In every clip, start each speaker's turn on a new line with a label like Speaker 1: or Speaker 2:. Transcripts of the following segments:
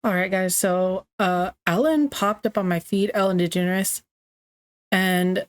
Speaker 1: All right, guys. So, Ellen popped up on my feed, Ellen DeGeneres, and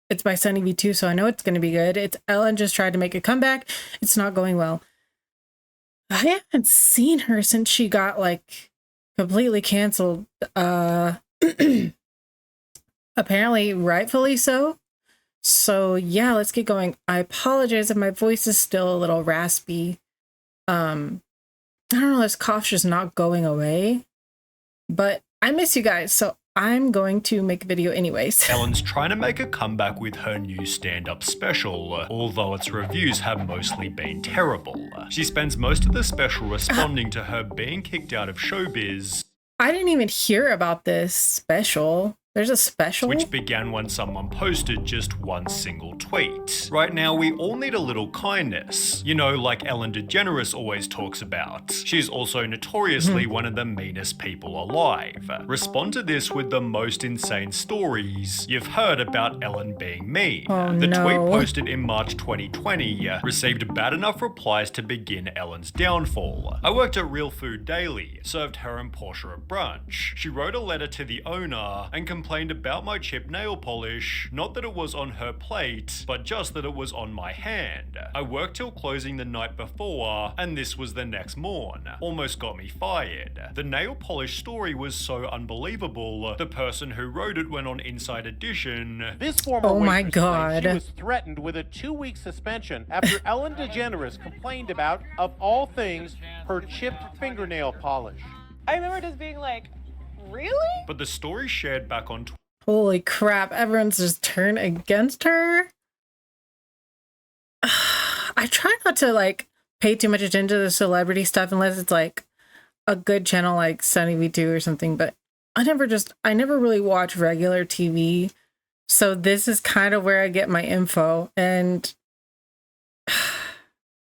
Speaker 1: it's by Sunny V2, so I know it's going to be good. It's Ellen just tried to make a comeback. It's not going well. I haven't seen her since she got like completely canceled. Apparently, rightfully so. So yeah, let's get going. I apologize if my voice is still a little raspy. I don't know, this cough's just not going away. But I miss you guys, so I'm going to make a video anyways.
Speaker 2: Ellen's trying to make a comeback with her new stand-up special, although its reviews have mostly been terrible. She spends most of the special responding to her being kicked out of showbiz.
Speaker 1: I didn't even hear about this special. There's a special?
Speaker 2: Which began when someone posted just one single tweet. Right now, we all need a little kindness. You know, like Ellen DeGeneres always talks about. She's also notoriously one of the meanest people alive. Respond to this with the most insane stories you've heard about Ellen being mean. The tweet posted in March 2020 received bad enough replies to begin Ellen's downfall. I worked at Real Food Daily, served her and Portia a brunch. She wrote a letter to the owner and complained about my chipped nail polish, not that it was on her plate, but just that it was on my hand. I worked till closing the night before, and this was the next morn. Almost got me fired. The nail polish story was so unbelievable, the person who wrote it went on Inside Edition.
Speaker 3: This former waitress claims she was threatened with a 2-week suspension after Ellen DeGeneres complained about, of all things, her chipped fingernail polish.
Speaker 4: I remember just being like, really?
Speaker 2: But the story shared back on Twitter.
Speaker 1: Holy crap, everyone's just turned against her. I try not to like pay too much attention to the celebrity stuff unless it's like a good channel like Sunny V2 or something, but I never really watch regular TV. So this is kind of where I get my info, and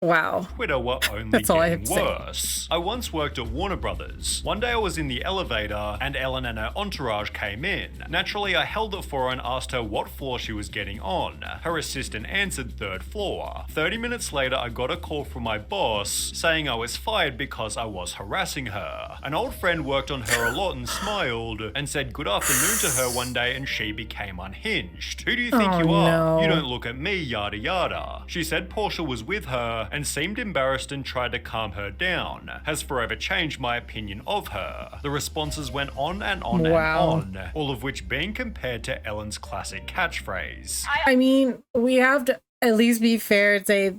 Speaker 1: wow.
Speaker 2: Twitter were only getting worse. I once worked at Warner Brothers. One day I was in the elevator and Ellen and her entourage came in. Naturally, I held it for her and asked her what floor she was getting on. Her assistant answered 3rd floor. 30 minutes later, I got a call from my boss saying I was fired because I was harassing her. An old friend worked on her a lot and smiled and said good afternoon to her one day, and she became unhinged. Who do you think you are?
Speaker 1: No.
Speaker 2: You don't look at me, yada yada. She said Portia was with her and seemed embarrassed and tried to calm her down. Has forever changed my opinion of her. The responses went on and on and on, all of which being compared to Ellen's classic catchphrase.
Speaker 1: I mean, we have to at least be fair and say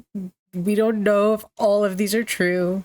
Speaker 1: we don't know if all of these are true.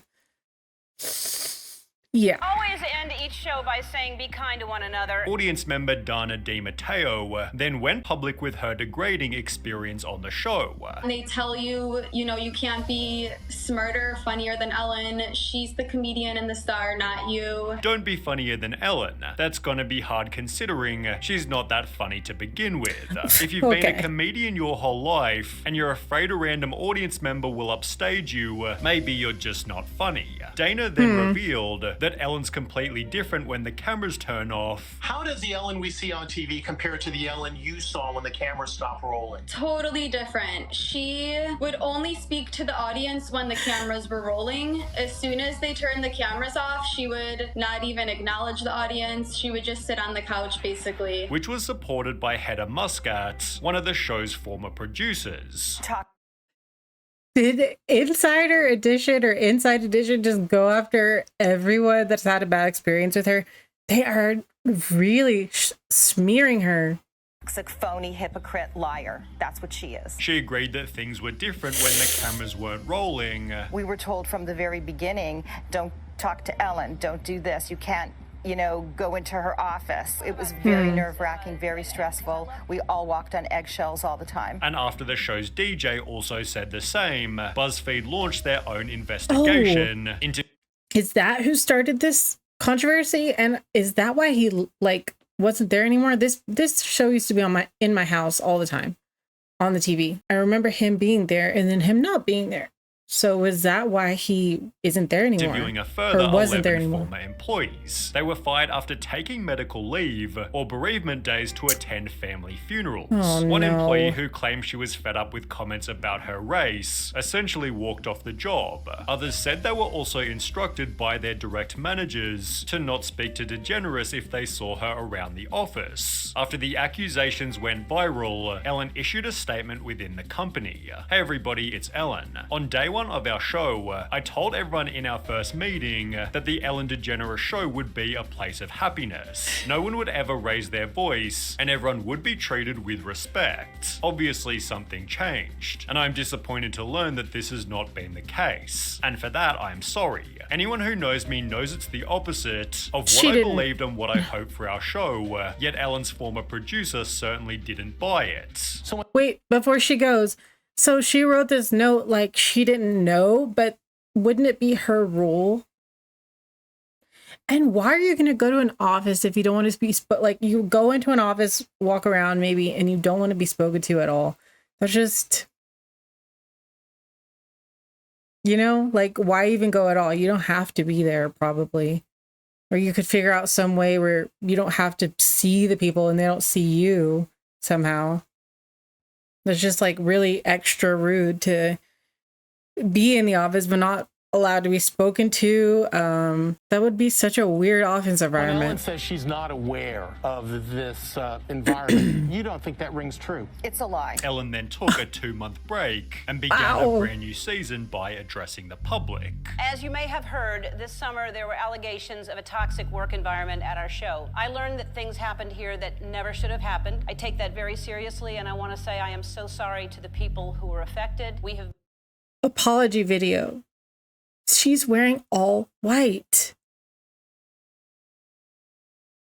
Speaker 1: Yeah.
Speaker 4: Always end each show by saying be kind to one another.
Speaker 2: Audience member Dana DiMatteo then went public with her degrading experience on the show.
Speaker 5: They tell you, you know, you can't be smarter, funnier than Ellen. She's the comedian and the star, not you.
Speaker 2: Don't be funnier than Ellen. That's gonna be hard considering she's not that funny to begin with. If you've been a comedian your whole life and you're afraid a random audience member will upstage you, maybe you're just not funny. Dana then revealed that Ellen's completely different when the cameras turn off.
Speaker 6: How does the Ellen we see on TV compare to the Ellen you saw when the cameras stopped rolling?
Speaker 5: Totally different. She would only speak to the audience when the cameras were rolling. As soon as they turned the cameras off, she would not even acknowledge the audience. She would just sit on the couch, basically.
Speaker 2: Which was supported by Hedda Muscat, one of the show's former producers.
Speaker 1: Did Insider Edition or Inside Edition just go after everyone that's had a bad experience with her? They are really smearing her.
Speaker 7: Toxic, phony, hypocrite, liar. That's what she is.
Speaker 2: She agreed that things were different when the cameras weren't rolling.
Speaker 7: We were told from the very beginning, don't talk to Ellen, don't do this, you can't, you know, go into her office. It was very nerve-wracking, very stressful. We all walked on eggshells all the time.
Speaker 2: And after the show's DJ also said the same, BuzzFeed launched their own investigation into...
Speaker 1: Is that who started this controversy? And is that why he, like, wasn't there anymore? This show used to be on in my house all the time on the TV. I remember him being there and then him not being there. So is that why he isn't there anymore?
Speaker 2: Interviewing a further
Speaker 1: Or wasn't there
Speaker 2: 11
Speaker 1: anymore?
Speaker 2: former employees. They were fired after taking medical leave or bereavement days to attend family funerals.
Speaker 1: Oh,
Speaker 2: One
Speaker 1: no.
Speaker 2: employee who claimed she was fed up with comments about her race essentially walked off the job. Others said they were also instructed by their direct managers to not speak to DeGeneres if they saw her around the office. After the accusations went viral, Ellen issued a statement within the company. Hey everybody, it's Ellen. On day one of our show, I told everyone in our first meeting that the Ellen DeGeneres show would be a place of happiness. No one would ever raise their voice, and everyone would be treated with respect. Obviously something changed, and I'm disappointed to learn that this has not been the case. And for that, I'm sorry. Anyone who knows me knows it's the opposite of what I believed and what I hoped for our show, yet Ellen's former producer certainly didn't buy it.
Speaker 1: Wait, before she goes, so she wrote this note like she didn't know, but wouldn't it be her rule? And why are you going to go to an office if you don't want to be, like you go into an office, walk around maybe, and you don't want to be spoken to at all? That's just, you know, like why even go at all? You don't have to be there probably. Or you could figure out some way where you don't have to see the people and they don't see you somehow. That's just like really extra rude to be in the office but not allowed to be spoken to. That would be such a weird office environment.
Speaker 3: When Ellen says she's not aware of this environment, you don't think that rings true?
Speaker 7: It's a lie.
Speaker 2: Ellen then took a 2-month break and began a brand new season by addressing the public.
Speaker 4: As you may have heard, this summer there were allegations of a toxic work environment at our show. I learned that things happened here that never should have happened. I take that very seriously, and I want to say I am so sorry to the people who were affected. We have
Speaker 1: apology video. She's wearing all white.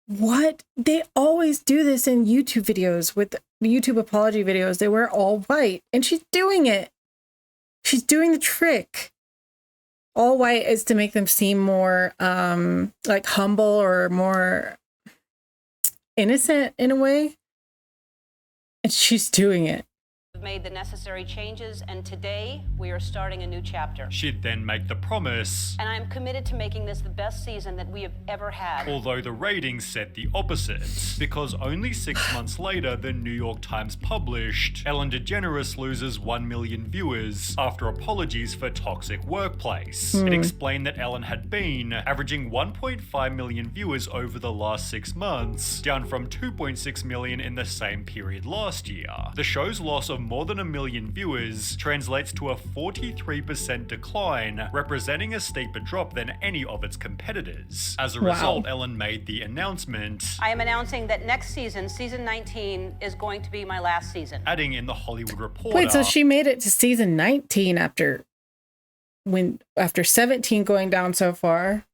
Speaker 1: What? They always do this in YouTube videos with the YouTube apology videos. They wear all white and she's doing it. She's doing the trick. All white is to make them seem more like humble or more innocent in a way. And she's doing it.
Speaker 4: made the necessary changes, and today we are starting a new chapter.
Speaker 2: She'd then make the promise,
Speaker 4: and I'm committed to making this the best season that we have ever had.
Speaker 2: Although the ratings said the opposite, because only 6 months later, the New York Times published Ellen DeGeneres loses 1 million viewers after apologies for toxic workplace. It explained that Ellen had been averaging 1.5 million viewers over the last 6 months, down from 2.6 million in the same period last year. The show's loss of more than 1 million viewers translates to a 43% decline, representing a steeper drop than any of its competitors. As a result, Ellen made the announcement,
Speaker 4: I am announcing that next season, season 19, is going to be my last season.
Speaker 2: Adding in the Hollywood Reporter.
Speaker 1: Wait, so she made it to season 19 after 17 going down so far?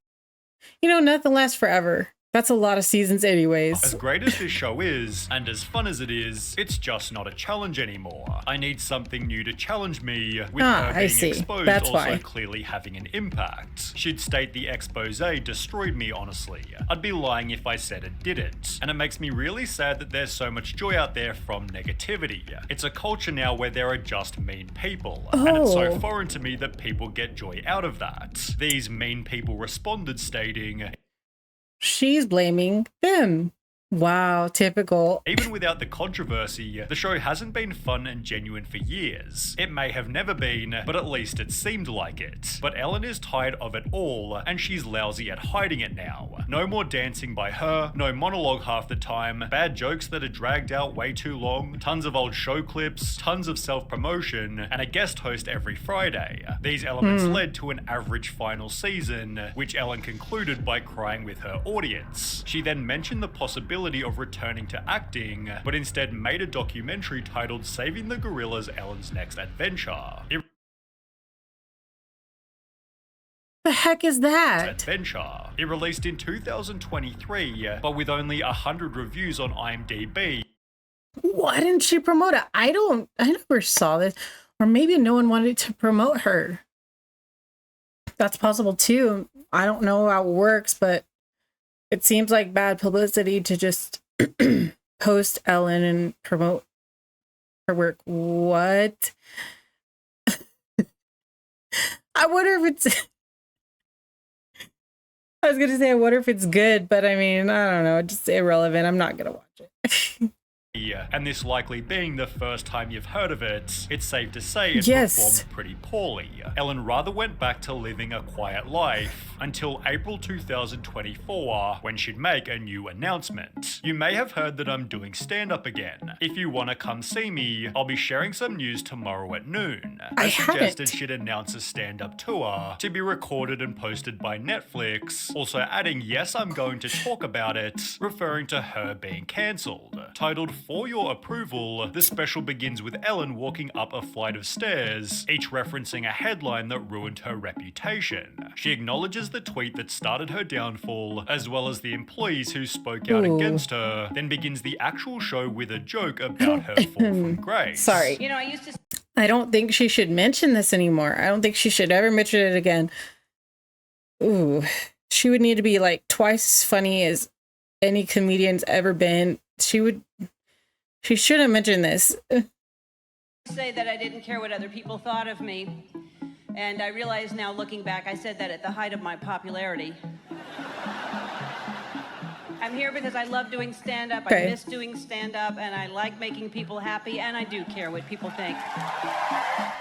Speaker 1: You know, nothing lasts forever. That's a lot of seasons anyways.
Speaker 2: As great as this show is, and as fun as it is, it's just not a challenge anymore. I need something new to challenge me, with her being exposed
Speaker 1: That's
Speaker 2: also
Speaker 1: why.
Speaker 2: clearly having an impact. She'd state the expose destroyed me, honestly. I'd be lying if I said it didn't. And it makes me really sad that there's so much joy out there from negativity. It's a culture now where there are just mean people. And it's so foreign to me that people get joy out of that. These mean people responded stating,
Speaker 1: She's blaming them. Wow, typical.
Speaker 2: even without the controversy, the show hasn't been fun and genuine for years. It may have never been, but at least it seemed like it. But Ellen is tired of it all, and she's lousy at hiding it now. No more dancing by her, no monologue half the time, bad jokes that are dragged out way too long, tons of old show clips, tons of self-promotion, and a guest host every Friday. These elements led to an average final season, which Ellen concluded by crying with her audience. She then mentioned the possibility of returning to acting, but instead made a documentary titled Saving the Gorillas: Ellen's Next Adventure.
Speaker 1: The heck is that?
Speaker 2: It released in 2023, but with only 100 reviews on IMDb.
Speaker 1: Why didn't she promote it? I never saw this. Or maybe no one wanted to promote her. That's possible too. I don't know how it works, but it seems like bad publicity to just post Ellen and promote her work. What? I wonder if it's I was gonna say I wonder if it's good, but I mean, I don't know, it's just irrelevant. I'm not gonna watch it.
Speaker 2: And this likely being the first time you've heard of it, it's safe to say it
Speaker 1: Yes.
Speaker 2: performed pretty poorly. Ellen rather went back to living a quiet life until April 2024, when she'd make a new announcement. You may have heard that I'm doing stand-up again. If you want to come see me, I'll be sharing some news tomorrow at noon. I suggested she'd announce a stand-up tour to be recorded and posted by Netflix, also adding, yes, I'm going to talk about it, referring to her being cancelled. Titled For Your Approval, the special begins with Ellen walking up a flight of stairs, each referencing a headline that ruined her reputation. She acknowledges the tweet that started her downfall, as well as the employees who spoke out against her, then begins the actual show with a joke about her fall from grace.
Speaker 1: Sorry.
Speaker 4: You know, I used to
Speaker 1: I don't think she should mention this anymore. I don't think she should ever mention it again. Ooh. She would need to be like twice as funny as any comedian's ever been. She shouldn't mention this.
Speaker 4: say that I didn't care what other people thought of me. And I realize now, looking back, I said that at the height of my popularity. I'm here because I love doing stand-up, I miss doing stand-up, and I like making people happy, and I do care what people think.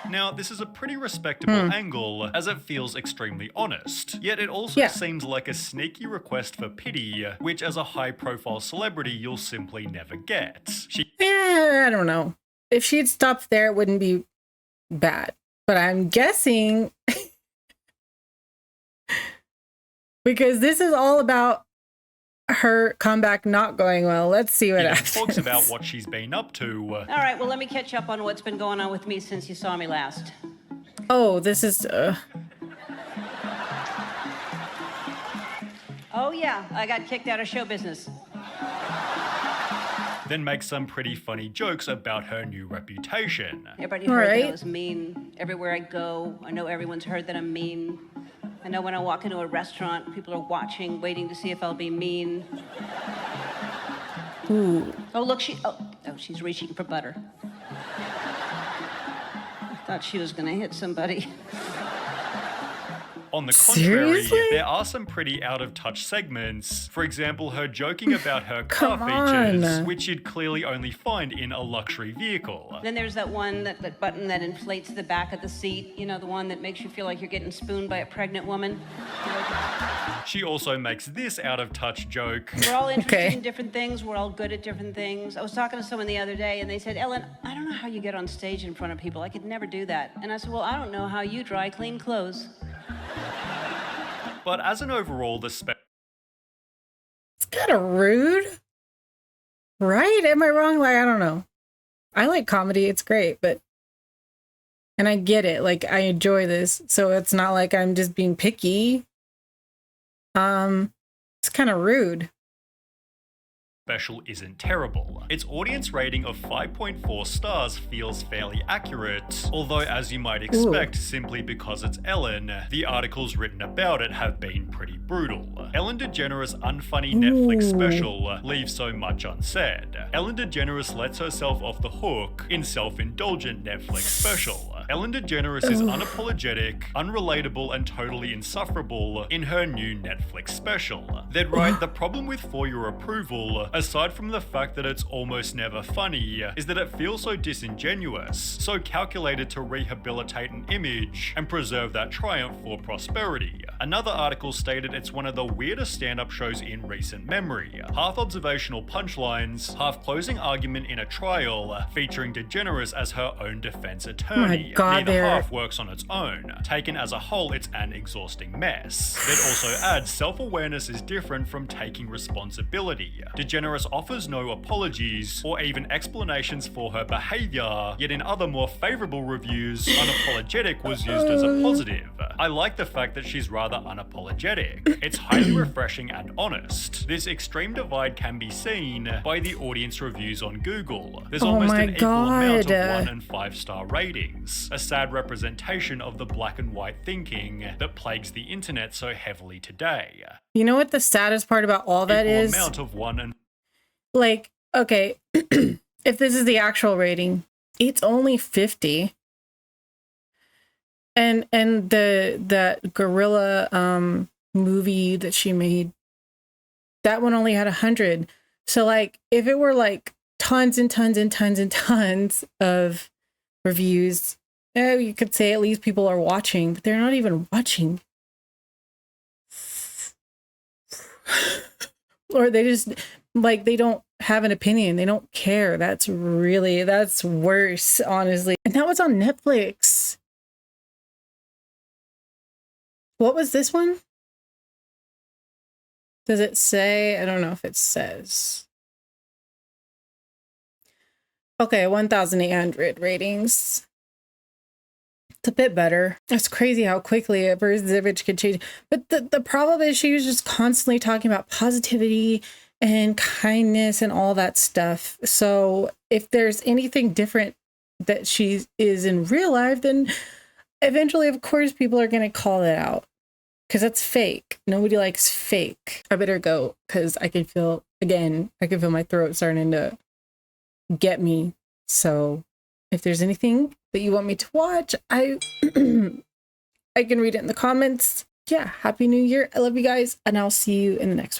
Speaker 2: Now, this is a pretty respectable angle, as it feels extremely honest. Yet it also seems like a sneaky request for pity, which as a high-profile celebrity, you'll simply never get.
Speaker 1: I don't know. If she'd stopped there, it wouldn't be bad. But I'm guessing... because this is all about her comeback not going well. Let's see what happens.
Speaker 2: Talks about what she's been up to.
Speaker 4: All right, well, let me catch up on what's been going on with me since you saw me last.
Speaker 1: Oh, this is...
Speaker 4: Oh, yeah, I got kicked out of show business.
Speaker 2: Then makes some pretty funny jokes about her new reputation.
Speaker 4: Everybody heard that I was mean. Everywhere I go, I know everyone's heard that I'm mean. I know when I walk into a restaurant, people are watching, waiting to see if I'll be mean.
Speaker 1: Ooh.
Speaker 4: Oh, look, she's reaching for butter. I thought she was gonna hit somebody.
Speaker 2: On the contrary, there are some pretty out-of-touch segments. For example, her joking about her car features, which you'd clearly only find in a luxury vehicle.
Speaker 4: Then there's that one, that button that inflates the back of the seat. You know, the one that makes you feel like you're getting spooned by a pregnant woman.
Speaker 2: She also makes this out-of-touch joke.
Speaker 4: We're all interested in different things. We're all good at different things. I was talking to someone the other day, and they said, Ellen, I don't know how you get on stage in front of people. I could never do that. And I said, well, I don't know how you dry clean clothes.
Speaker 2: But as an overall, it's
Speaker 1: kind of rude, right? Am I wrong? Like, I don't know. I like comedy. It's great, and I get it. Like, I enjoy this. So it's not like I'm just being picky. It's kind of rude.
Speaker 2: Special isn't terrible. Its audience rating of 5.4 stars feels fairly accurate, although as you might expect, simply because it's Ellen, the articles written about it have been pretty brutal. Ellen DeGeneres' unfunny Netflix special leaves so much unsaid. Ellen DeGeneres lets herself off the hook in self-indulgent Netflix special. Ellen DeGeneres is unapologetic, unrelatable, and totally insufferable in her new Netflix special. Then right, the problem with For Your Approval, aside from the fact that it's almost never funny, is that it feels so disingenuous, so calculated to rehabilitate an image and preserve that triumph for prosperity. Another article stated it's one of the weirdest stand-up shows in recent memory. Half observational punchlines, half closing argument in a trial, featuring DeGeneres as her own defense attorney. Neither half works on its own. Taken as a whole, it's an exhausting mess. It also adds self-awareness is different from taking responsibility. DeGeneres offers no apologies or even explanations for her behavior, yet in other more favorable reviews, unapologetic was used as a positive. I like the fact that she's rather unapologetic. It's highly refreshing and honest. This extreme divide can be seen by the audience reviews on Google. There's almost an equal amount of 1 and 5-star ratings. A sad representation of the black and white thinking that plagues the internet so heavily today.
Speaker 1: You know what the saddest part about all that is?
Speaker 2: Amount of 1 and...
Speaker 1: Like, okay, if this is the actual rating, it's only 50. And that gorilla movie that she made, that one only had 100. So like if it were like tons and tons and tons and tons of reviews, you could say at least people are watching, but they're not even watching. Or they just like, they don't have an opinion. They don't care. That's worse, honestly. And that was on Netflix. What was this one? Does it say? I don't know if it says. Okay, 1,800 ratings. It's a bit better. It's crazy how quickly a person's image can change. But the problem is she was just constantly talking about positivity and kindness and all that stuff. So if there's anything different that she is in real life, then eventually, of course, people are going to call it out. Because that's fake. Nobody likes fake. I better go because I can feel my throat starting to get me. So if there's anything that you want me to watch, I can read it in the comments. Yeah, Happy New Year. I love you guys, and I'll see you in the next one.